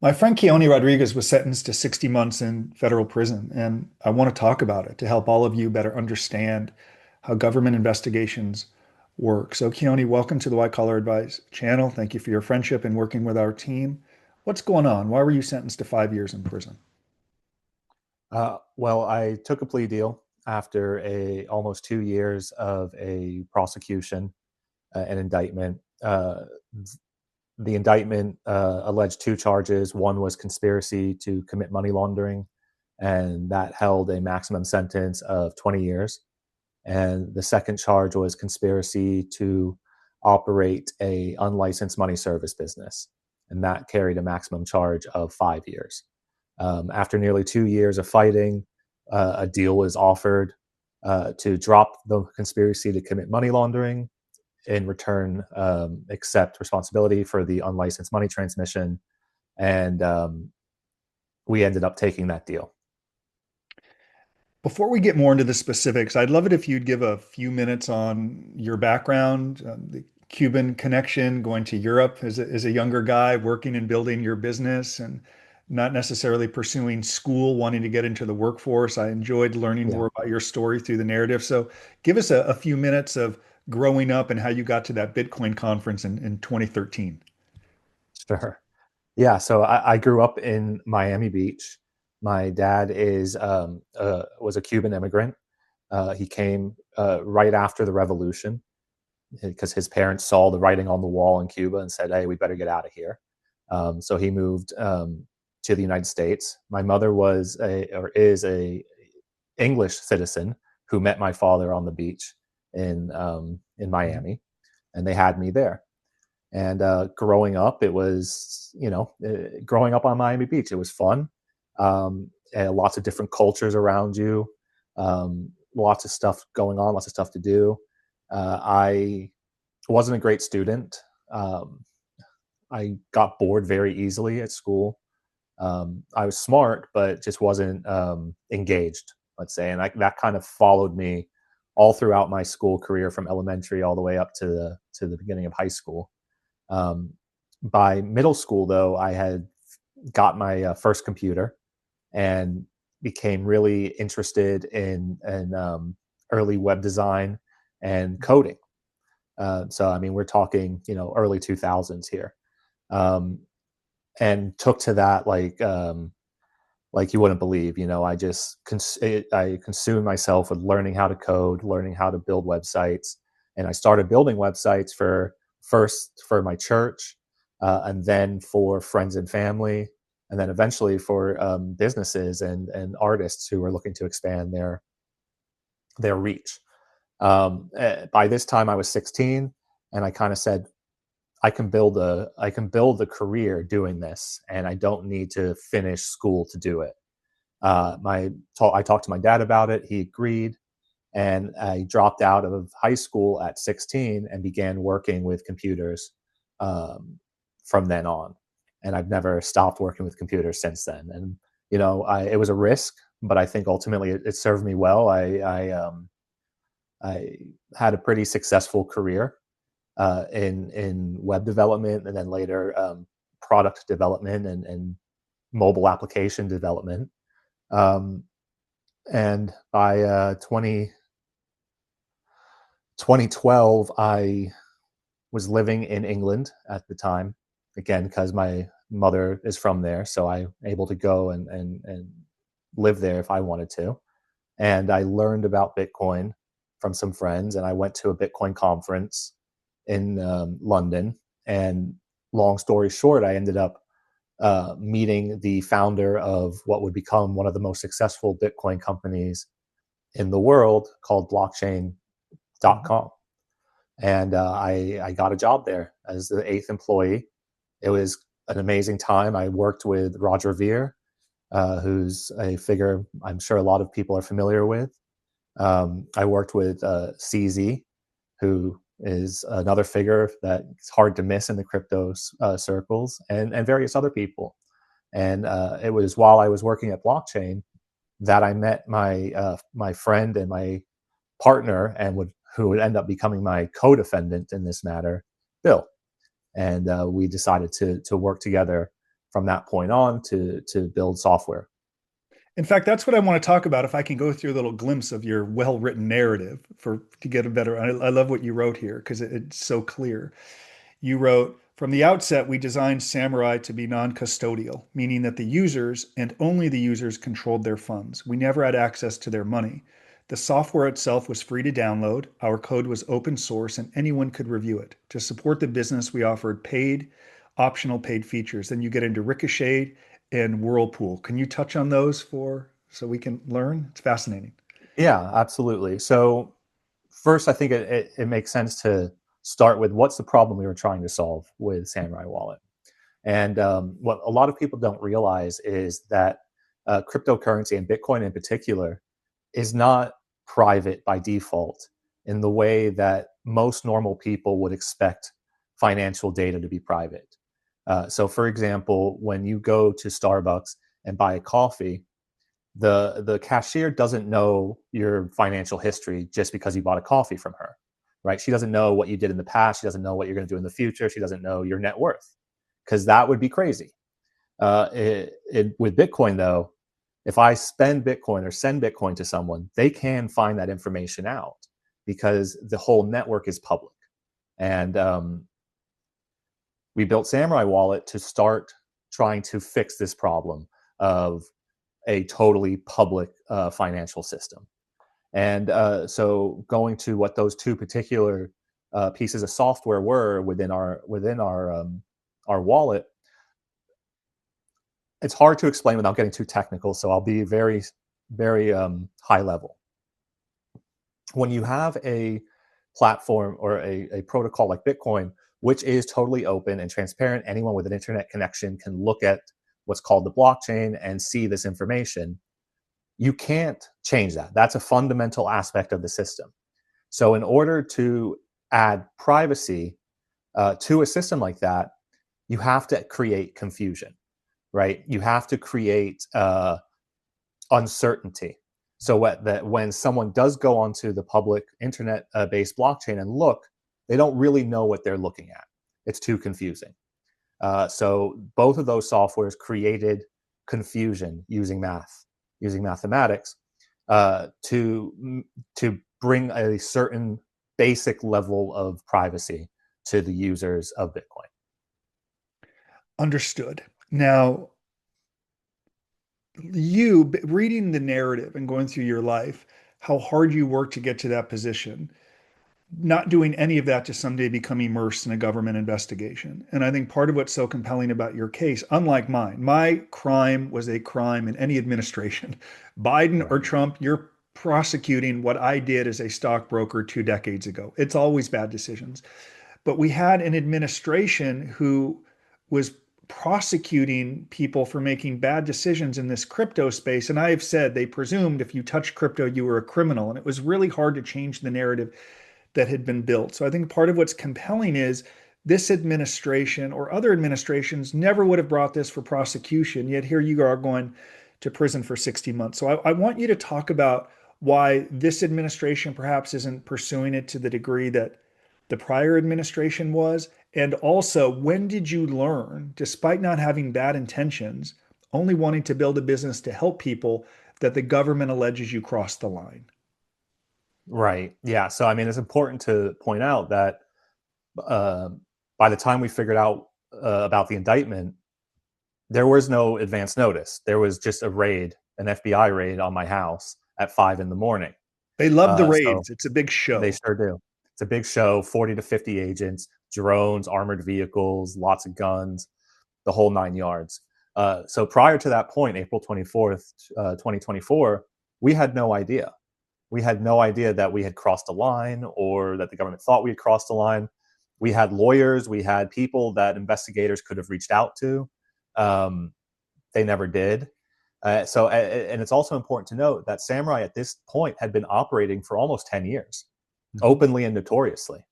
My friend Keonne Rodriguez was sentenced to 60 months in federal prison, and I want to talk about it to help all of you better understand how government investigations work. So, Keonne, welcome to the White Collar Advice channel. Thank you for your friendship and working with our team. What's going on? Why were you sentenced to 5 years in prison? Well, I took a plea deal after a almost 2 years of a prosecution, an indictment. The indictment alleged two charges. One was conspiracy to commit money laundering, and that held a maximum sentence of 20 years. And the second charge was conspiracy to operate a unlicensed money service business, and that carried a maximum charge of 5 years. After nearly 2 years of fighting, a deal was offered to drop the conspiracy to commit money laundering, in return accept responsibility for the unlicensed money transmission, and we ended up taking that deal. Before we get more into the specifics, I'd love it if you'd give a few minutes on your background, the Cuban connection, going to Europe as a younger guy, working and building your business, and not necessarily pursuing school, wanting to get into the workforce. I enjoyed learning Yeah, more about your story through the narrative. So give us a few minutes of growing up and how you got to that Bitcoin conference in 2013. sure. Yeah, so I grew up in Miami Beach. My dad is was a Cuban immigrant. He came right after the revolution because his parents saw the writing on the wall in Cuba and said, "Hey, we better get out of here." So he moved to the United States. My mother was or is a English citizen who met my father on the beach in Mhm. Miami, and they had me there. And growing up, it was, growing up on Miami Beach, it was fun. And lots of different cultures around you, lots of stuff going on, lots of stuff to do. I wasn't a great student. Um, I got bored very easily at school. I was smart, but just wasn't engaged, let's say. And that kind of followed me all throughout my school career, from elementary all the way up to the beginning of high school. Um, by middle school, though, I had got my first computer and became really interested in early web design and coding. So, I mean, we're talking, early 2000s here, um, and took to that like you wouldn't believe. I consumed myself with learning how to code, learning how to build websites, and I started building websites for first for my church, and then for friends and family, and then eventually for businesses and artists who were looking to expand their reach. By this time, I was 16, and I kind of said, I can build a career doing this, and I don't need to finish school to do it. I talked to my dad about it. He agreed, and I dropped out of high school at 16 and began working with computers um, from then on. And I've never stopped working with computers since then. And it was a risk, but I think ultimately it served me well. I had a pretty successful career in web development, and then later product development and mobile application development. Um, and by 2012, I was living in England at the time, again, because my mother is from there. So I'm able to go and live there if I wanted to. And I learned about Bitcoin from some friends, and I went to a Bitcoin conference in London. And long story short, I ended up meeting the founder of what would become one of the most successful Bitcoin companies in the world, called Mhm. blockchain.com. And I got a job there as the eighth employee. It was an amazing time. I worked with Roger Ver, who's a figure I'm sure a lot of people are familiar with. I worked with CZ, who is another figure that it's hard to miss in the crypto circles, and various other people. And it was while I was working at blockchain that I met my friend and my partner, and who would end up becoming my co-defendant in this matter, Bill. And we decided to work together from that point on to build software. In fact, that's what I want to talk about. If I can go through a little glimpse of your well-written narrative for to get a better, I love what you wrote here because it's so clear. You wrote, from the outset, we designed Samourai to be non-custodial, meaning that the users and only the users controlled their funds. We never had access to their money. The software itself was free to download. Our code was open source and anyone could review it. To support the business, we offered optional paid features. Then you get into Ricochet and Whirlpool. Can you touch on those for so we can learn? It's fascinating. Yeah, absolutely. So first, I think it makes sense to start with what's the problem we were trying to solve with Samourai Wallet. And what a lot of people don't realize is that cryptocurrency and Bitcoin in particular is not private by default in the way that most normal people would expect financial data to be private. So, for example, when you go to Starbucks and buy a coffee, the cashier doesn't know your financial history just because you bought a coffee from her, right? She doesn't know what you did in the past. She doesn't know what you're going to do in the future. She doesn't know your net worth because that would be crazy. With Bitcoin, though, if I spend Bitcoin or send Bitcoin to someone, they can find that information out because the whole network is public. And we built Samourai Wallet to start trying to fix this problem of a totally public financial system. And so going to what those two particular pieces of software were within our wallet, it's hard to explain without getting too technical. So I'll be very, very high level. When you have a platform or a protocol like Bitcoin, which is totally open and transparent, anyone with an internet connection can look at what's called the blockchain and see this information. You can't change that. That's a fundamental aspect of the system. So in order to add privacy to a system like that, you have to create confusion, right? You have to create uncertainty. So that when someone does go onto the public internet-based blockchain and look, they don't really know what they're looking at. It's too confusing. So both of those softwares created confusion using mathematics to bring a certain basic level of privacy to the users of Bitcoin. Understood. Now, you reading the narrative and going through your life, how hard you worked to get to that position, not doing any of that to someday become immersed in a government investigation. And I think part of what's so compelling about your case, unlike mine, my crime was a crime in any administration. Biden or Right. Trump, you're prosecuting what I did as a stockbroker 2 decades ago. It's always bad decisions. But we had an administration who was prosecuting people for making bad decisions in this crypto space. And I have said they presumed if you touched crypto, you were a criminal. And it was really hard to change the narrative that had been built. So I think part of what's compelling is this administration or other administrations never would have brought this for prosecution. Yet here you are going to prison for 60 months. So I want you to talk about why this administration perhaps isn't pursuing it to the degree that the prior administration was. And also, when did you learn, despite not having bad intentions, only wanting to build a business to help people, that the government alleges you crossed the line? Right. Yeah. So, I mean, it's important to point out that uh, by the time we figured out about the indictment, there was no advance notice. There was just a raid, an FBI raid on my house at 5 in the morning. They love the So raids. It's a big they show. sure do. It's a big show, 40 to 50 agents, drones, armored vehicles, lots of guns, the whole 9 yards. So prior to that point, April 24th, 2024, we had no idea. We had no idea that we had crossed a line or that the government thought we had crossed a line. We had lawyers, we had people that investigators could have reached out to. Um, they never did. And it's also important to note that Samourai at this point had been operating for almost 10 years, Mhm. openly and notoriously,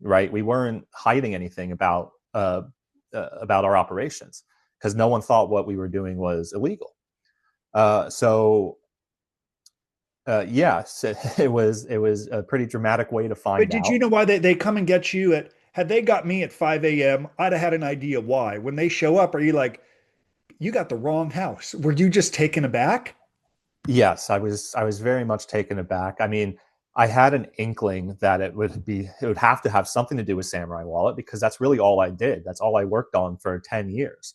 right? We weren't hiding anything about our operations because no one thought what we were doing was illegal. So yes, it was a pretty dramatic way to But find did you out. know why they come and get you at, had they got me at 5 a.m., I'd have had an idea why. When they show up, are you like, you got the wrong house. Were you just taken aback? Yes, I was very much taken aback. I mean, I had an inkling that it would have to have something to do with Samurai Wallet because that's really all I did. That's all I worked on for 10 years.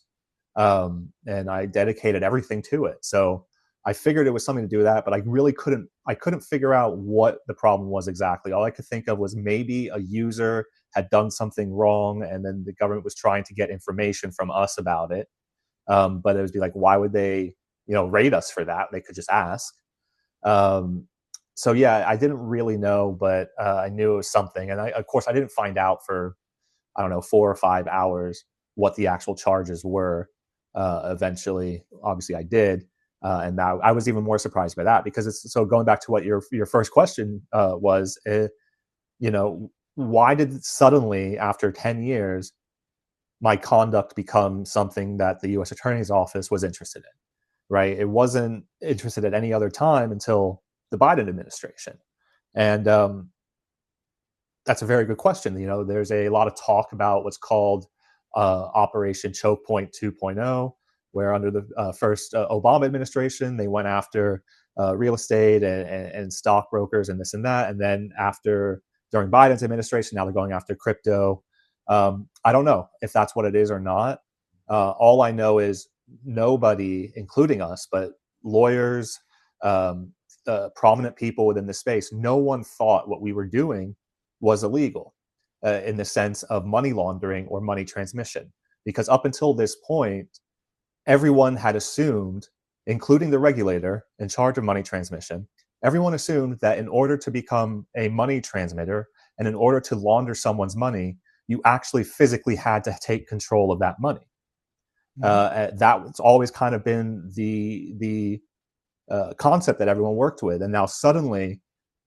And I dedicated everything to it. So I figured it was something to do with that, but I couldn't figure out what the problem was exactly. All I could think of was maybe a user had done something wrong and then the government was trying to get information from us about it. But it would be like, why would they, rate us for that? They could just ask. Um, so yeah, I didn't really know, but I knew it was something. And of course, I didn't find out for, I don't know, 4 or 5 hours what the actual charges were. Eventually, obviously, I did, and now I was even more surprised by that because it's so going back to what your first question was. You know, why did suddenly after 10 years my conduct become something that the U.S. Attorney's Office was interested in? Right, it wasn't interested at any other time until the Biden administration, and that's a very good question. There's a lot of talk about what's called Operation Choke Point 2.0, where under the first Obama administration, they went after real estate and stockbrokers and this and that. And then during Biden's administration, now they're going after crypto. I don't know if that's what it is or not. All I know is nobody, including us, but lawyers, prominent people within the space, no one thought what we were doing was illegal in the sense of money laundering or money transmission. Because up until this point, everyone had assumed, including the regulator in charge of money transmission, everyone assumed that in order to become a money transmitter and in order to launder someone's money, you actually physically had to take control of that money. That's always kind of been the concept that everyone worked with, and now suddenly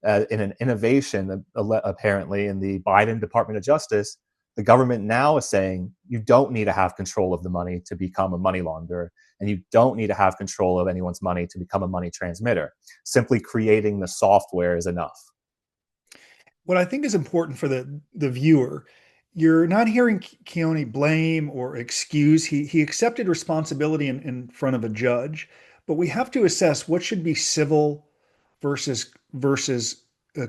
in an innovation, apparently, in the Biden Department of Justice, the government now is saying you don't need to have control of the money to become a money launderer, and you don't need to have control of anyone's money to become a money transmitter. Simply creating the software is enough. What I think is important for the viewer, you're not hearing Keone blame or excuse. He accepted responsibility in front of a judge, but we have to assess what should be civil versus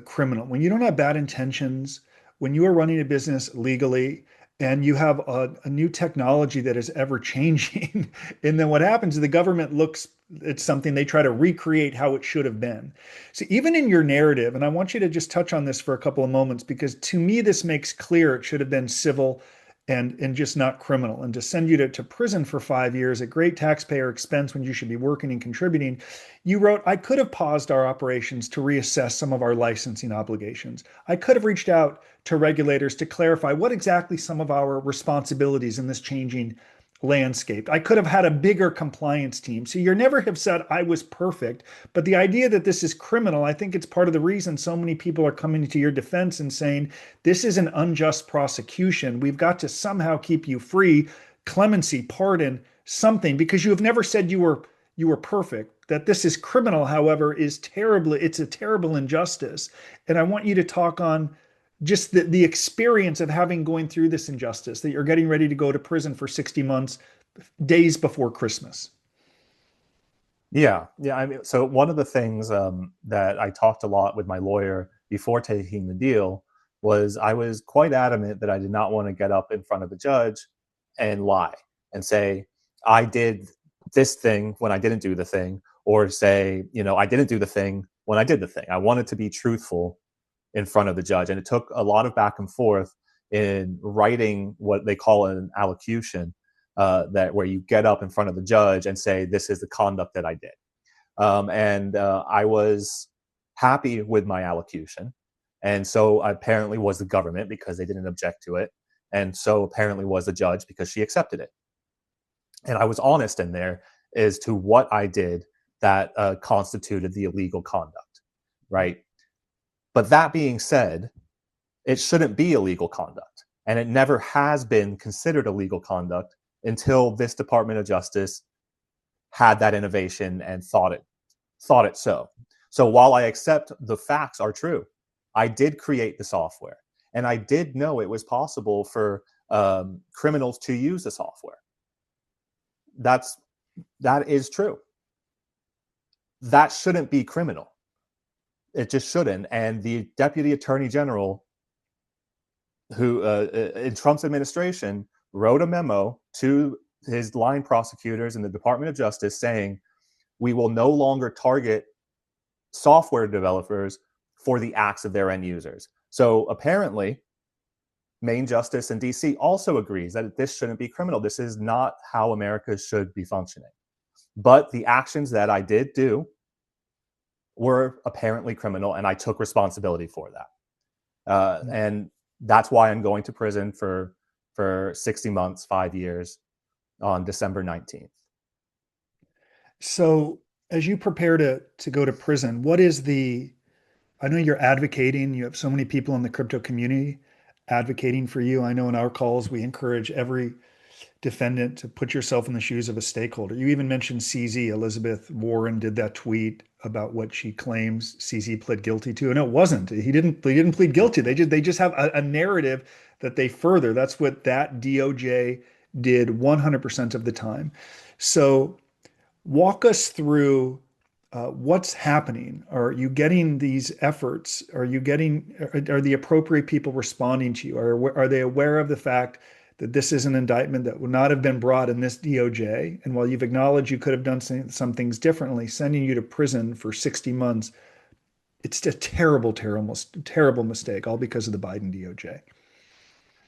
criminal. When you don't have bad intentions, when you are running a business legally, and you have a new technology that is ever changing, and then what happens is the government looks at something, they try to recreate how it should have been. So even in your narrative, and I want you to just touch on this for a couple of moments, because to me this makes clear it should have been civil and just not criminal. And to send you to prison for 5 years at great taxpayer expense when you should be working and contributing, you wrote, I could have paused our operations to reassess some of our licensing obligations. I could have reached out to regulators to clarify what exactly some of our responsibilities in this changing landscape. I could have had a bigger compliance team. So you never have said I was perfect, but the idea that this is criminal, I think it's part of the reason so many people are coming to your defense and saying this is an unjust prosecution. We've got to somehow keep you free, clemency, pardon, something, because you have never said you were perfect. That this is criminal, however, is terribly, it's a terrible injustice. And I want you to talk on just the experience of having going through this injustice, that you're getting ready to go to prison for 60 months, days before Christmas. Yeah. I mean, so one of the things that I talked a lot with my lawyer before taking the deal was I was quite adamant that I did not want to get up in front of the judge and lie and say I did this thing when I didn't do the thing, or say, I didn't do the thing when I did the thing. I wanted to be truthful in front of the judge, and it took a lot of back and forth in writing what they call an allocution, that where you get up in front of the judge and say, this is the conduct that I did. And I was happy with my allocution. And so apparently was the government because they didn't object to it. And so apparently was the judge because she accepted it. And I was honest in there as to what I did that constituted the illegal conduct, right? But that being said, it shouldn't be illegal conduct. And it never has been considered illegal conduct until this Department of Justice had that innovation and thought it so. So while I accept the facts are true, I did create the software, and I did know it was possible for criminals to use the software. That's That is true. That shouldn't be criminal. It just shouldn't. And the deputy attorney general, who in Trump's administration, wrote a memo to his line prosecutors in the Department of Justice saying, we will no longer target software developers for the acts of their end users. So apparently, Main Justice in DC also agrees that this shouldn't be criminal. This is not how America should be functioning. But the actions that I did do were apparently criminal, and I took responsibility for that. And that's why I'm going to prison for 60 months, 5 years on December 19th. So as you prepare to go to prison, what is I know you're advocating, you have so many people in the crypto community advocating for you. I know in our calls, we encourage every defendant to put yourself in the shoes of a stakeholder. You even mentioned CZ. Elizabeth Warren did that tweet about what she claims CZ pled guilty to, and it wasn't. He didn't plead guilty. They just have a narrative that they further. That's what that DOJ did 100% of the time. So walk us through what's happening. Are you getting these efforts? Are the appropriate people responding to you? Are they aware of the fact that this is an indictment that would not have been brought in this DOJ? And while you've acknowledged you could have done some things differently, sending you to prison for 60 months, it's a terrible, terrible, terrible mistake, all because of the Biden DOJ.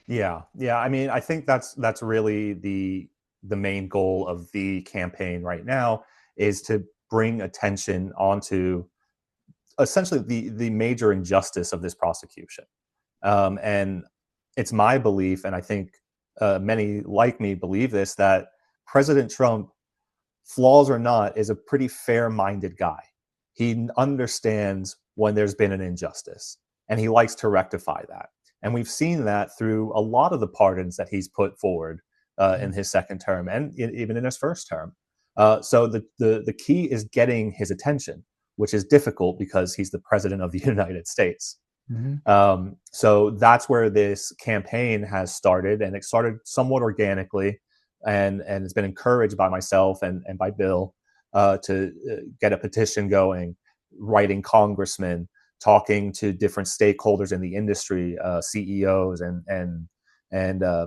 Yeah. I mean, I think that's really the main goal of the campaign right now, is to bring attention onto essentially the major injustice of this prosecution. And it's my belief, and I think many like me believe this, that President Trump, flaws or not, is a pretty fair-minded guy. He understands when there's been an injustice, and he likes to rectify that. And we've seen that through a lot of the pardons that he's put forward in his second term and even in his first term. So the key is getting his attention, which is difficult because he's the president of the United States. Mm-hmm. So that's where this campaign has started, and it started somewhat organically, and it's been encouraged by myself and by Bill to get a petition going, writing congressmen, talking to different stakeholders in the industry, CEOs and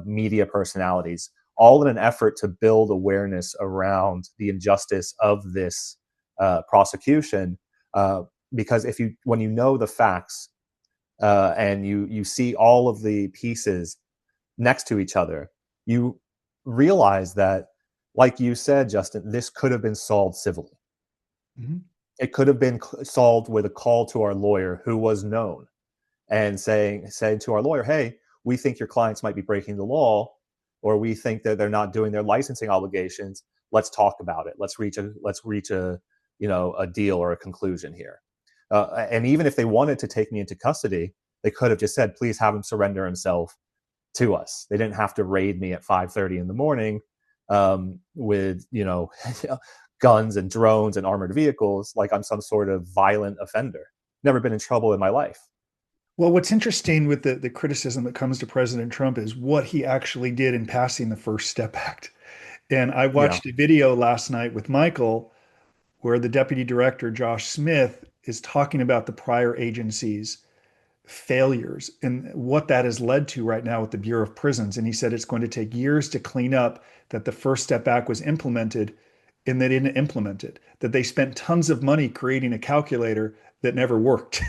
media personalities, all in an effort to build awareness around the injustice of this prosecution. Because when you know the facts and you see all of the pieces next to each other, you realize that, like you said, Justin, this could have been solved civilly. Mm-hmm. It could have been solved with a call to our lawyer, who was known, and saying to our lawyer, hey, we think your clients might be breaking the law, or we think that they're not doing their licensing obligations. Let's talk about it. Let's reach a deal or a conclusion here. And even if they wanted to take me into custody, they could have just said, please have him surrender himself to us. They didn't have to raid me at 5:30 in the morning with guns and drones and armored vehicles like I'm some sort of violent offender. Never been in trouble in my life. Well, what's interesting with the criticism that comes to President Trump is what he actually did in passing the First Step Act. And I Yeah. watched a video last night with Michael where the deputy director, Josh Smith, is talking about the prior agencies' failures and what that has led to right now with the Bureau of Prisons. And he said it's going to take years to clean up that the First Step Act was implemented and they didn't implement it, that they spent tons of money creating a calculator that never worked,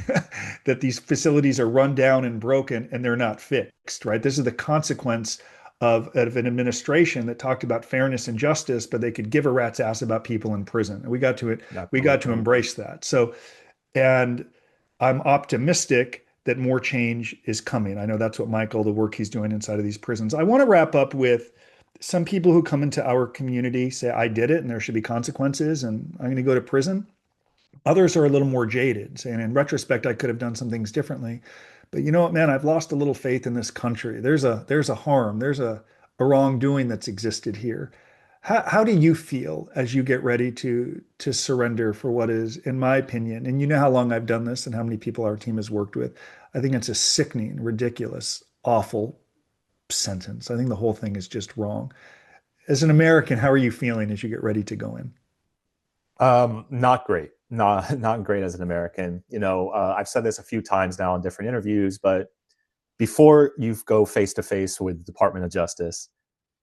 that these facilities are run down and broken and they're not fixed, right? This is the consequence of an administration that talked about fairness and justice, but they could give a rat's ass about people in prison. And we got to embrace that. So, and I'm optimistic that more change is coming. I know that's what Michael, the work he's doing inside of these prisons. I want to wrap up with some people who come into our community say, I did it and there should be consequences and I'm going to go to prison. Others are a little more jaded, saying, in retrospect, I could have done some things differently. But you know what, man, I've lost a little faith in this country. There's a harm, there's a wrongdoing that's existed here. How do you feel as you get ready to surrender for what is, in my opinion, and you know how long I've done this and how many people our team has worked with. I think it's a sickening, ridiculous, awful sentence. I think the whole thing is just wrong. As an American, how are you feeling as you get ready to go in? Not great. Not great as an American. I've said this a few times now in different interviews, but before you go face to face with the Department of Justice,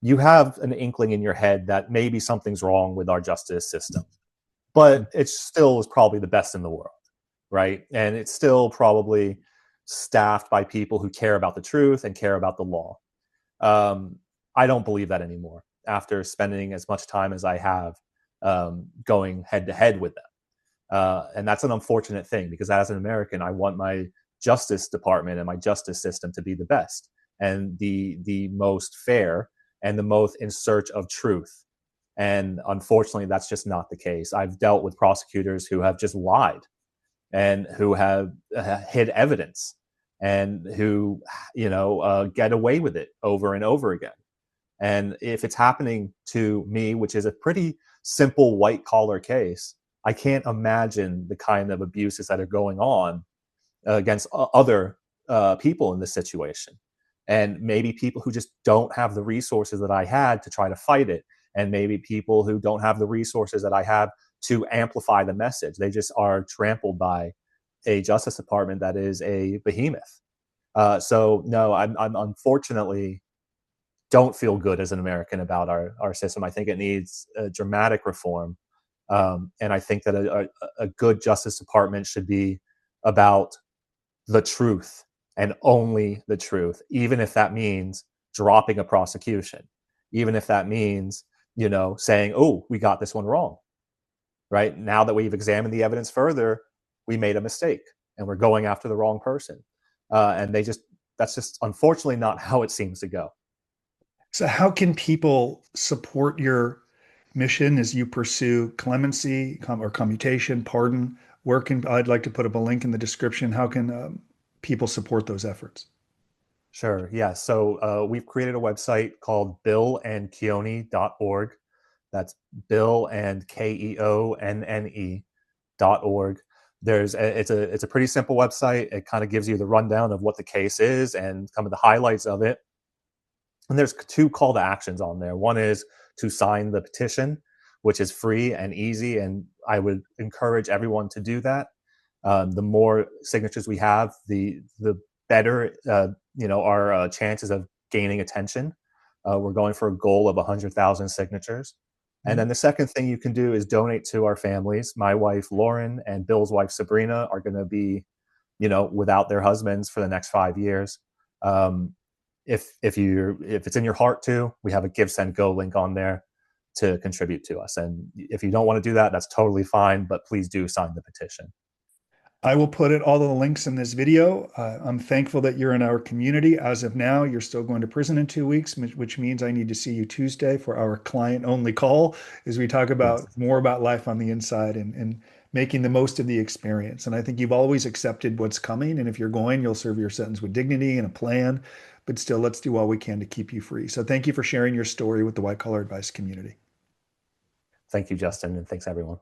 you have an inkling in your head that maybe something's wrong with our justice system, but it still is probably the best in the world, right? And it's still probably staffed by people who care about the truth and care about the law. Um, I don't believe that anymore after spending as much time as I have going head to head with them. And that's an unfortunate thing because as an American, I want my justice department and my justice system to be the best and the most fair and the most in search of truth. And unfortunately, that's just not the case. I've dealt with prosecutors who have just lied and who have hid evidence and who, get away with it over and over again. And if it's happening to me, which is a pretty simple white collar case, I can't imagine the kind of abuses that are going on against other people in this situation. And maybe people who just don't have the resources that I had to try to fight it. And maybe people who don't have the resources that I have to amplify the message. They just are trampled by a Justice Department that is a behemoth. So no, I'm unfortunately don't feel good as an American about our system. I think it needs a dramatic reform. And I think that a good Justice Department should be about the truth and only the truth, even if that means dropping a prosecution, even if that means, saying, oh, we got this one wrong, right? Now that we've examined the evidence further, we made a mistake and we're going after the wrong person. And that's just unfortunately not how it seems to go. So, how can people support your mission as you pursue clemency or commutation, pardon? I'd like to put up a link in the description. How can people support those efforts? Sure. Yeah. So we've created a website called billandkeonne.org. That's Bill and KEONNE.org. It's a pretty simple website. It kind of gives you the rundown of what the case is and some of the highlights of it. And there's two call to actions on there. One is to sign the petition, which is free and easy, and I would encourage everyone to do that. The more signatures we have, the better our chances of gaining attention. We're going for a goal of 100,000 signatures. And then the second thing you can do is donate to our families. My wife Lauren and Bill's wife Sabrina are going to be, without their husbands for the next 5 years. If it's in your heart to, we have a Give Send Go link on there to contribute to us. And if you don't want to do that, that's totally fine. But please do sign the petition. I will put all the links in this video. I'm thankful that you're in our community. As of now, you're still going to prison in 2 weeks, which means I need to see you Tuesday for our client-only call as we talk Yes. about more about life on the inside and making the most of the experience. And I think you've always accepted what's coming. And if you're going, you'll serve your sentence with dignity and a plan. But still, let's do all we can to keep you free. So thank you for sharing your story with the White Collar Advice community. Thank you, Justin, and thanks everyone.